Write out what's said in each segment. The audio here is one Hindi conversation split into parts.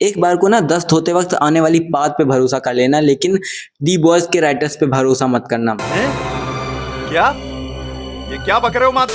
एक बार को ना दस्त होते वक्त आने वाली बात पे भरोसा कर लेना, लेकिन दी बॉयज के राइटर्स पे भरोसा मत करना। क्या ये क्या बक रहे हो मात?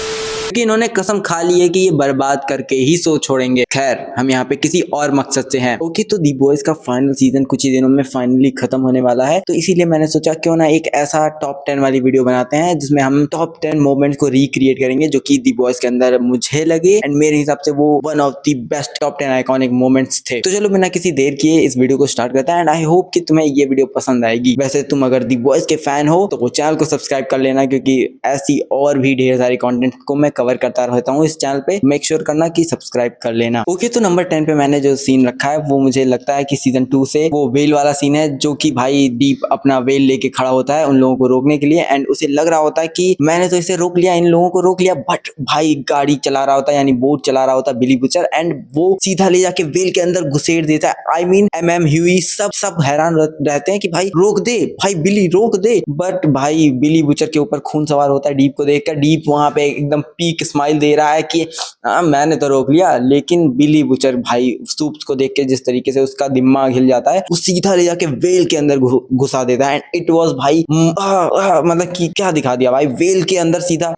क्योंकि इन्होंने कसम खा ली है कि ये बर्बाद करके ही सो छोड़ेंगे। खैर, हम यहाँ पे किसी और मकसद से हैं। ओके, तो दी बॉयज का फाइनल सीजन कुछ ही दिनों में फाइनली खत्म होने वाला है, तो इसीलिए मैंने सोचा क्यों ना एक ऐसा टॉप 10 वाली वीडियो बनाते हैं जिसमें हम टॉप 10 मोमेंट्स को रिक्रिएट करेंगे जो कि दी बॉयज के अंदर मुझे लगे एंड मेरे हिसाब से वो one of the best top 10 iconic moments थे। तो चलो बिना किसी देर किए इस वीडियो को स्टार्ट करते हैं एंड आई होप कि तुम्हें ये वीडियो पसंद आएगी। वैसे तुम अगर दी बॉयज के फैन हो तो वो चैनल को सब्सक्राइब कर लेना, क्योंकि ऐसी और भी ढेर सारी कंटेंट को मैं कवर करता रहता हूँ इस चैनल पे। मेक श्योर करना कि सब्सक्राइब कर लेना। ओके, तो नंबर 10 पे मैंने जो सीन रखा है वो मुझे लगता है कि सीजन 2 से वो वेल वाला सीन है, जो कि भाई डीप अपना वेल लेके खड़ा होता है उन लोगों को रोकने के लिए एंड उसे लग रहा होता है कि मैंने तो इसे रोक लिया, इन लोगों को रोक लिया, बट भाई गाड़ी चला रहा होता है यानी बोट चला रहा होता है बिली बुचर एंड वो सीधा ले जाके वेल के अंदर घुसेड़ देता है। आई मीन MM ह्यूई सब हैरान रहते हैं कि भाई रोक दे, भाई बिली रोक दे, बट भाई बिली बुचर के ऊपर खून सवार होता है डीप को देखकर। डीप वहां पे एकदम पीक स्माइल दे रहा है कि मैंने तो रोक लिया, लेकिन बिली बुचर भाई सूप्स को देख के जिस तरीके से उसका दिमाग हिल जाता है, वो सीधा ले जाके वेल के अंदर घुसा देता है एंड इट वाज भाई मतलब कि क्या दिखा दिया भाई, वेल के अंदर सीधा।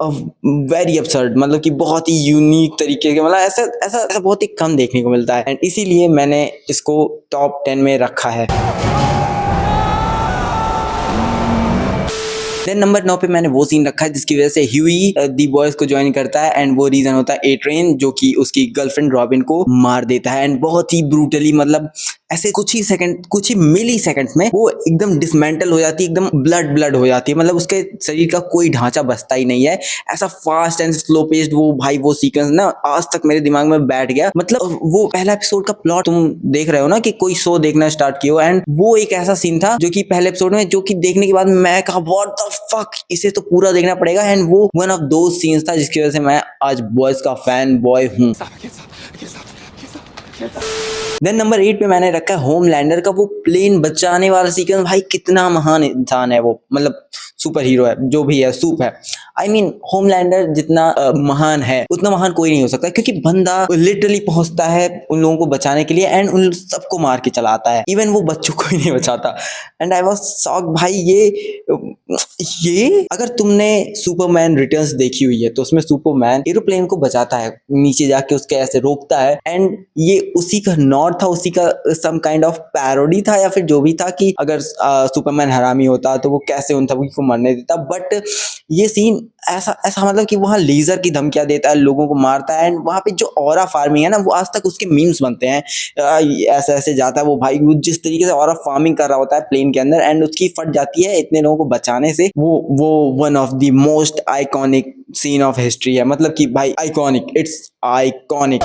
वेरी अबसर्ड, मतलब कि बहुत ही यूनिक तरीके के, मतलब ऐसा ऐसा ऐसा बहुत ही कम देखने को मिलता है एंड इसीलिए मैंने इसको टॉप 10 में रखा है। देन नंबर 9 पे मैंने वो सीन रखा है जिसकी वजह से ह्यूई दी बॉयज को ज्वाइन करता है एंड वो रीजन होता है ए ट्रेन, जो कि उसकी गर्लफ्रेंड रॉबिन को मार देता है एंड बहुत ही ब्रूटली, मतलब ऐसे कुछ ही मिली सेकंड्स में वो एकदम डिसमेंटल हो जाती है, एकदम ब्लड हो जाती है, मतलब उसके शरीर का कोई ढांचा बचता ही नहीं है। ऐसा फास्ट एंड स्लो पेस्ड वो सीक्वेंस ना आज तक मेरे दिमाग में बैठ गया। मतलब वो पहला एपिसोड का प्लॉट तुम देख रहे हो ना कि कोई शो देखना स्टार्ट किया एंड वो एक ऐसा सीन था जो कि पहले एपिसोड में, जो कि देखने के बाद मैं कहा व्हाट द फक, इसे तो पूरा देखना पड़ेगा एंड वो वन ऑफ दो सीन्स था जिसकी वजह से मैं आज बॉयज का फैन बॉय हूँ। देन नंबर 8 पे मैंने रखा है होमलैंडर का वो प्लेन बचाने वाला सीक्वेंस। भाई कितना महान इंसान है वो, मतलब सुपर हीरो है, जो भी है सूप है। आई मीन होमलैंडर जितना महान है उतना महान कोई नहीं हो सकता, क्योंकि बंदा लिटरली पहुंचता है उन लोगों को बचाने के लिए एंड उन सबको मार के चला आता है, इवन वो बच्चों को ही नहीं बचाता एंड आई वाज शॉक्ड भाई। ये अगर तुमने सुपरमैन रिटर्न्स देखी हुई है तो उसमें सुपरमैन एरोप्लेन को बचाता है, नीचे जाके उसके ऐसे रोकता है एंड ये उसी का नॉट था, उसी का सम काइंड ऑफ पैरोडी था या फिर जो भी था कि अगर सुपरमैन हरामी होता तो वो कैसे उन सबकी को मरने देता। बट ये सीन ऐसा मतलब कि वहां लेजर की धमकियां देता है, लोगों को मारता है एंड वहां पे जो ऑरा फार्मिंग है ना, वो आज तक उसके मीम्स बनते हैं। ऐसे ऐसे जाता है वो भाई, वो जिस तरीके से ऑरा फार्मिंग कर रहा होता है प्लेन के अंदर एंड उसकी फट जाती है इतने लोगों को बचाने से, वो one of the most iconic scene of history है। मतलब कि भाई iconic, it's iconic.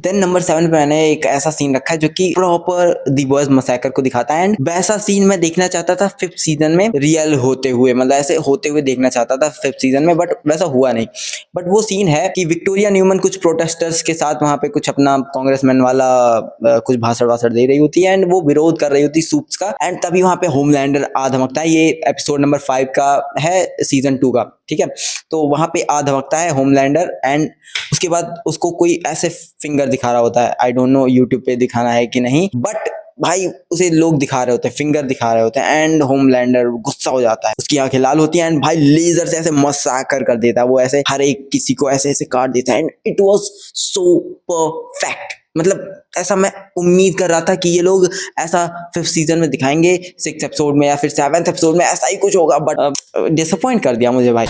Then number 7 पे मैंने एक ऐसा सीन रखा है जो कि प्रॉपर दी बॉयज मैसेकर को दिखाता है एंड वैसा सीन मैं देखना चाहता था 5th सीजन में रियल होते हुए, मतलब ऐसे होते हुए देखना चाहता था 5th सीजन में, बट वैसा हुआ नहीं। बट वो सीन है कि विक्टोरिया न्यूमन कुछ प्रोटेस्टर्स के साथ वहां पे कुछ अपना कांग्रेसमैन वाला कुछ भाषण दे रही होती है एंड वो विरोध कर रही होती सूप्स का एंड तभी वहां पे होमलैंडर आ धमकता है। ये एपिसोड नंबर 5 का है सीजन 2 का, ठीक है। तो वहां पे आ धमकता है होमलैंडर एंड उसके बाद उसको कोई ऐसे फिंगर दिखा रहा होता है, आई डोंट नो यूट्यूब पे दिखाना है कि नहीं, बट भाई उसे लोग दिखा रहे होते हैं, फिंगर दिखा रहे होते हैं एंड होमलैंडर गुस्सा हो जाता है, उसकी आंखें लाल होती हैं एंड भाई लेजर से ऐसे मसाकर कर देता है, वो ऐसे हर एक किसी को ऐसे ऐसे काट देता है and it was so perfect. मतलब ऐसा मैं उम्मीद कर रहा था कि ये लोग ऐसा 5th सीजन में दिखाएंगे, 6th एपिसोड में या फिर 7th एपिसोड में ऐसा ही कुछ होगा, बट डिसअपॉइंट कर दिया मुझे भाई।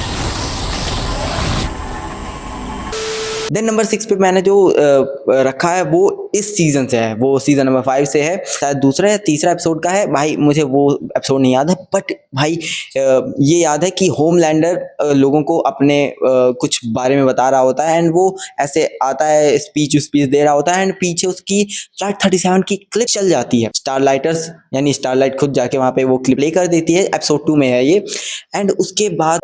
देन नंबर 6 पे मैंने जो रखा है वो इस सीजन से है, वो सीजन नंबर 5 से है, शायद दूसरा या तीसरा एपिसोड का है भाई, मुझे वो एपिसोड नहीं याद है, बट भाई ये याद है कि होमलैंडर लोगों को अपने कुछ बारे में बता रहा होता है एंड वो ऐसे आता है स्पीच दे रहा होता है एंड पीछे उसकी फ्लाइट 37 की क्लिप चल जाती है। स्टारलाइटर्स यानी स्टारलाइट खुद जाके वहां पे वो क्लिप प्ले कर देती है, एपिसोड 2 में है ये एंड उसके बाद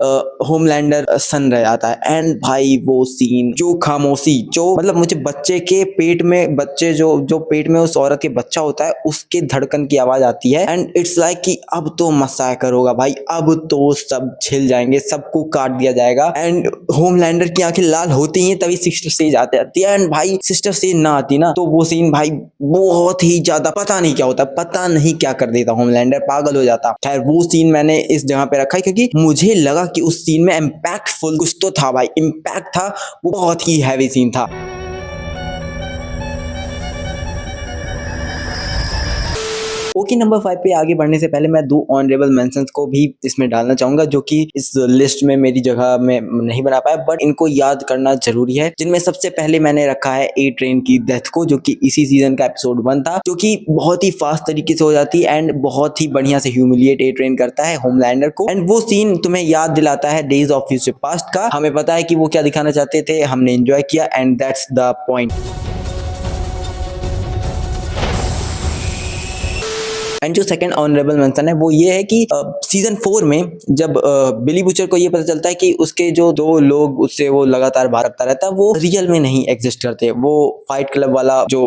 होमलैंडर सन रह जाता है एंड भाई वो सीन जो खामोशी, जो मतलब मुझे बच्चे के पेट में बच्चे जो पेट में उस औरत के बच्चा होता है उसके धड़कन की आवाज आती है एंड इट्स लाइक कि अब तो मसाकर होगा भाई, अब तो सब छिल जाएंगे, सबको काट दिया जाएगा। एंड होमलैंडर की आंखें लाल होती हैं तभी सिस्टर सेज आते आती है एंड भाई सिस्टर सेज ना आती ना तो वो सीन भाई बहुत ही ज्यादा पता नहीं क्या होता, पता नहीं क्या कर देता, होमलैंडर पागल हो जाता। खैर वो सीन मैंने इस जगह पे रखा है क्योंकि मुझे लगा कि उस सीन में इम्पैक्टफुल कुछ तो था भाई, इम्पैक्ट था, वो बहुत ही हैवी सीन था। ओके, नंबर 5 पे आगे बढ़ने से पहले मैं 2 ऑनरेबल मेंशंस को भी इसमें डालना चाहूंगा जो कि इस लिस्ट में मेरी जगह में नहीं बना पाया बट इनको याद करना जरूरी है। जिनमें सबसे पहले मैंने रखा है ए ट्रेन की डेथ को, जो कि इसी सीजन का एपिसोड 1 था, जो कि बहुत ही फास्ट तरीके से हो जाती है एंड बहुत ही बढ़िया से ह्यूमिलिएट ए ट्रेन करता है होमलैंडर को। एंड वो सीन तुम्हें याद दिलाता है डेज ऑफ फ्यूचर पास्ट का। हमें पता है कि वो क्या दिखाना चाहते थे, हमने एंजॉय किया and that's the point. And जो सेकंड ऑनरेबल मेंशन है वो ये है कि सीजन 4 में जब बिली बुचर को ये पता चलता है कि उसके जो 2 लोग उससे वो लगातार भागता रहता है वो रियल में नहीं एग्जिस्ट करते, वो फाइट क्लब वाला जो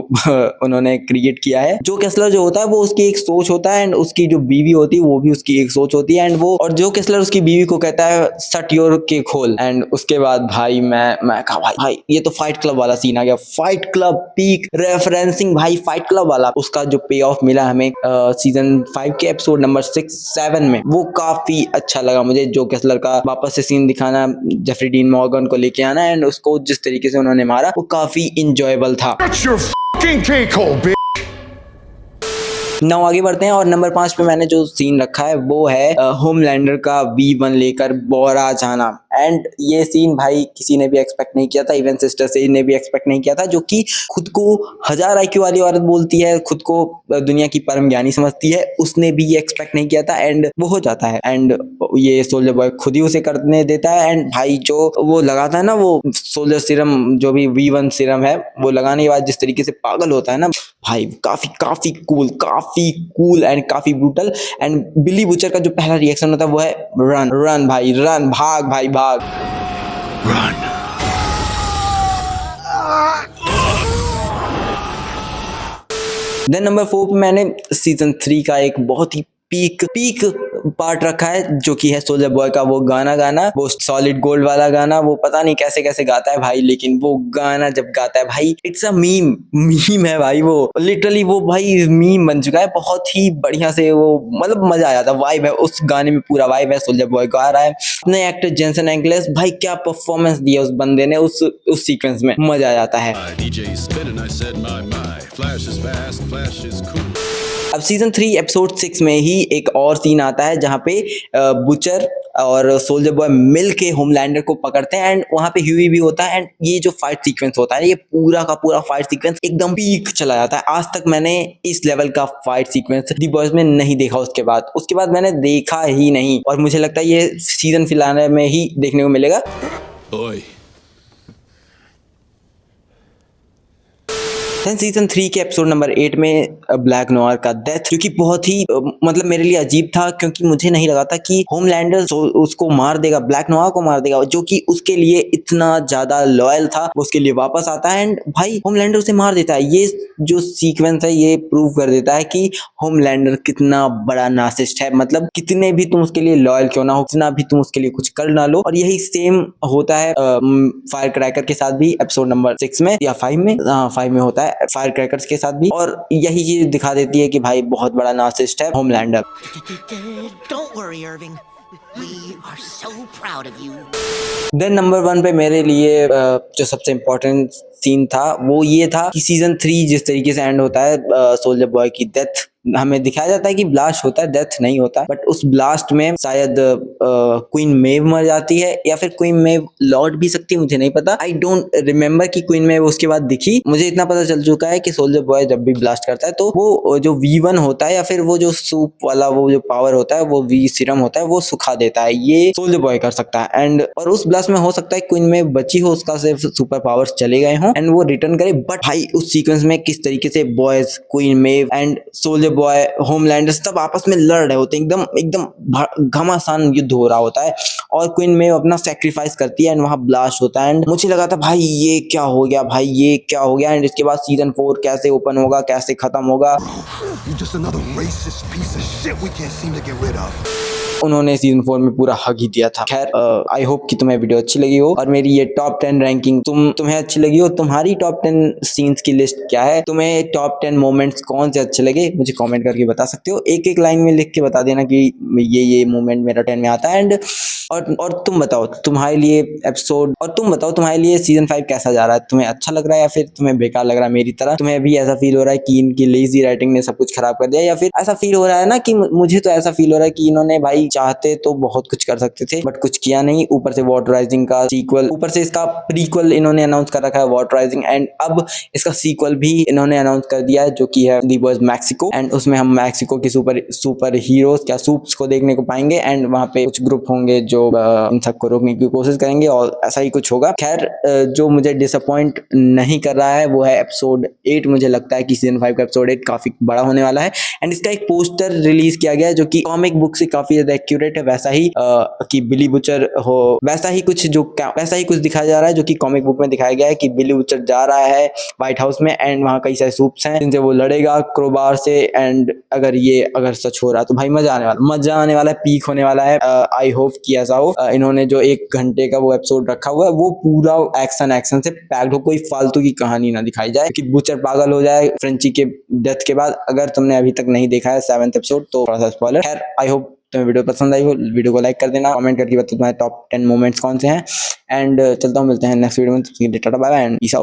उन्होंने क्रिएट किया है, जो केसलर जो होता है वो उसकी एक सोच होता है एंड उसकी जो बीवी होती है वो भी उसकी एक सोच होती है एंड वो और जो केसलर उसकी बीवी को कहता है सट योर के खोल। एंड उसके बाद भाई मैं कहा भाई ये तो फाइट क्लब वाला सीन आ गया, फाइट क्लब पीक रेफरेंसिंग भाई, फाइट क्लब वाला। उसका जो पे ऑफ मिला हमें सीजन 5 के एपिसोड नंबर 6-7 में वो काफी अच्छा लगा मुझे। जो केसलर का वापस से सीन दिखाना, जेफरी डीन मॉर्गन को लेके आना एंड उसको जिस तरीके से उन्होंने मारा वो काफी इंजॉयबल था। नाउ आगे बढ़ते हैं और नंबर 5 पे मैंने जो सीन रखा है वो है होमलैंडर का V1 लेकर बोरा जाना। एंड ये सीन भाई किसी ने भी एक्सपेक्ट नहीं किया था, इवन सिस्टर सेज ने भी एक्सपेक्ट नहीं किया था, जो कि खुद को 1000 IQ वाली औरत बोलती है, खुद को दुनिया की परम ज्ञानी समझती है, उसने भी ये एक्सपेक्ट नहीं किया था एंड वो हो जाता है एंड ये सोल्जर बॉय खुद ही उसे करने देता है। एंड भाई जो वो लगाता है ना वो सोल्जर सीरम, जो भी V1 सीरम है, वो लगाने के बाद जिस तरीके से पागल होता है ना भाई, काफी कूल एंड काफी ब्रूटल। एंड बिली बुचर का जो पहला रिएक्शन होता है वो है रन भाई रन, भाग भाई भाग। देन नंबर 4 पे मैंने सीजन 3 का एक बहुत ही पीक पार्ट रखा है जो कि है सोल्जर बॉय का वो गाना, वो सॉलिड गोल्ड वाला गाना। वो पता नहीं कैसे गाता है भाई, लेकिन वो गाना जब गाता है भाई इट्स अ मीम है भाई, वो लिटरली वो भाई मीम बन चुका है। बहुत ही बढ़िया से वो मतलब मजा आ जाता है, वाइब है उस गाने में, पूरा वाइब है। सोल्जर बॉय गा रहा है, अपने एक्टर जेनसन एंगलेस भाई क्या परफॉर्मेंस दिया उस बंदे ने उस सीक्वेंस में, मजा आ जाता है। अब सीजन 3 एपिसोड 6 में ही एक और सीन आता है जहाँ पे बुचर और सोल्जर बॉय मिल के होमलैंडर को पकड़ते हैं एंड वहाँ पे ह्यूई भी होता है। एंड ये जो फाइट सीक्वेंस होता है ये पूरा का पूरा फाइट सीक्वेंस एकदम पीक चला जाता है। आज तक मैंने इस लेवल का फाइट सीक्वेंस दी बॉयज में नहीं देखा। उसके बाद मैंने देखा ही नहीं और मुझे लगता है ये सीजन फिलहाल में ही देखने को मिलेगा। सीजन 3 के एपिसोड नंबर 8 में ब्लैक नोयर का डेथ, क्योंकि बहुत ही मतलब मेरे लिए अजीब था, क्योंकि मुझे नहीं लगा था कि होमलैंडर उसको मार देगा, ब्लैक नोयर को मार देगा, जो कि उसके लिए इतना ज्यादा लॉयल था। वो उसके लिए वापस आता है एंड भाई होमलैंडर उसे मार देता है। ये जो सीक्वेंस है ये प्रूव कर देता है कि होमलैंडर कितना बड़ा नार्सिसिस्ट है। मतलब कितने भी तुम उसके लिए लॉयल क्यों ना हो, कितना भी तुम उसके लिए कुछ कर ना लो। और यही सेम होता है फायर क्रैकर के साथ भी, एपिसोड नंबर 6 में या 5 में होता है फायर क्रैकर्स के साथ भी। और यही चीज दिखा देती है कि भाई बहुत बड़ा नार्सिसिस्ट है होमलैंडर। देन नंबर 1 पे मेरे लिए जो सबसे इम्पोर्टेंट सीन था वो ये था कि सीजन 3 जिस तरीके से एंड होता है, सोल्जर बॉय की डेथ हमें दिखाया जाता है कि ब्लास्ट होता है, डेथ नहीं होता। बट उस ब्लास्ट में शायद क्वीन मेव मर जाती है या फिर क्वीन मेव लौट भी सकती है, मुझे नहीं पता। आई डोंट रिमेम्बर कि क्वीन मेव उसके बाद दिखी। मुझे इतना पता चल चुका है कि सोल्जर बॉय जब भी ब्लास्ट करता है तो वो जो V1 होता है या फिर वो जो सूप वाला वो जो पावर होता है, वो V सीरम होता है, वो सुखा लेता है, ये सोल्जर बॉय कर सकता है। एंड और उस ब्लास्ट में हो सकता है क्वीन मेव बची हो, उसका सिर्फ सुपर पावर्स चले गए हों एंड वो रिटर्न करे। बट भाई उस सीक्वेंस में किस तरीके से boys, queen Maeve and soldier boy, Homelander सब आपस में लड़ रहे होते हैं, एकदम एकदम घमासान युद्ध हो रहा होता है और क्वीन मेव अपना सेक्रीफाइस करती है एंड वहां ब्लास्ट होता है। एंड मुझे लगा था भाई ये क्या हो गया, भाई ये क्या हो गया। एंड इसके बाद सीजन 4 कैसे ओपन होगा, कैसे खत्म होगा। You're just another racist piece of shit we can't seem to get rid of. उन्होंने सीजन 4 में पूरा हक ही दिया था। खैर आई होप कि तुम्हें वीडियो अच्छी लगी हो और मेरी ये टॉप 10 रैंकिंग तुम्हें अच्छी लगी हो। तुम्हारी टॉप 10 सीन्स की लिस्ट क्या है, तुम्हें टॉप 10 मोमेंट्स कौन से अच्छे लगे, मुझे कमेंट करके बता सकते हो। एक एक लाइन में लिख के बता देना कि ये मोमेंट मेरा 10 में आता है। एंड और तुम बताओ तुम्हारे लिए एपिसोड, और तुम बताओ तुम्हारे लिए सीजन 5 कैसा जा रहा है, तुम्हें अच्छा लग रहा है या फिर तुम्हें बेकार लग रहा है मेरी तरह। तुम्हें भी ऐसा फील हो रहा है कि इनकी लेजी राइटिंग ने सब कुछ खराब कर दिया, या फिर ऐसा फील हो रहा है ना कि मुझे तो ऐसा फील हो रहा है कि इन्होंने भाई चाहते तो बहुत कुछ कर सकते थे बट कुछ किया नहीं। ऊपर से वाटर राइजिंग का सीक्वल, ऊपर से इसका प्रीक्वल इन्होंने अनाउंस कर रखा है वाटर राइजिंग, एंड अब इसका सीक्वल भी इन्होंने अनाउंस कर दिया है जो कि है दी बॉयज मैक्सिको। एंड उसमें हम मैक्सिको की सुपर हीरोज क्या सूप्स को देखने को पाएंगे एंड वहां पे कुछ ग्रुप होंगे जो इन सबको रोकने की कोशिश करेंगे और ऐसा ही कुछ होगा। खैर जो मुझे डिसअपॉइंट नहीं कर रहा है वो है एपिसोड 8। मुझे लगता है कि सीजन 5 का एपिसोड 8 काफी बड़ा होने वाला है एंड इसका एक पोस्टर रिलीज किया गया है जो कि कॉमिक बुक से काफी ज्यादा एक्यूरेट है। वैसा ही कि बिली बुचर हो, वैसा ही कुछ दिखाया जा रहा है जो कि कॉमिक बुक में दिखाया गया है कि बिली बुचर जा रहा है व्हाइट हाउस में एंड वहां कई सारे सूप्स हैं जिनसे वो लड़ेगा क्रोबार से। एंड अगर सच हो रहा है तो भाई मजा आने वाला है, पीक होने वाला है। आई होप कि ऐसा हो। इन्होंने जो 1 घंटे का वो एपिसोड रखा हुआ है वो पूरा एक्शन से पैक्ड हो, कोई फालतू की कहानी ना दिखाई जाए कि बुचर पागल हो जाए फ्रेंची के डेथ के बाद। अगर तुमने अभी तक नहीं देखा है 7th एपिसोड तो थोड़ा सा स्पॉइलर। खैर आई होप तुम्हें वीडियो पसंद आई हो, वीडियो को लाइक कर देना, कमेंट करके बताओ तुम्हारे टॉप 10 मोमेंट्स कौन से हैं। एंड चलता हूँ, मिलते हैं नेक्स्ट वीडियो में, tata bye bye and peace out.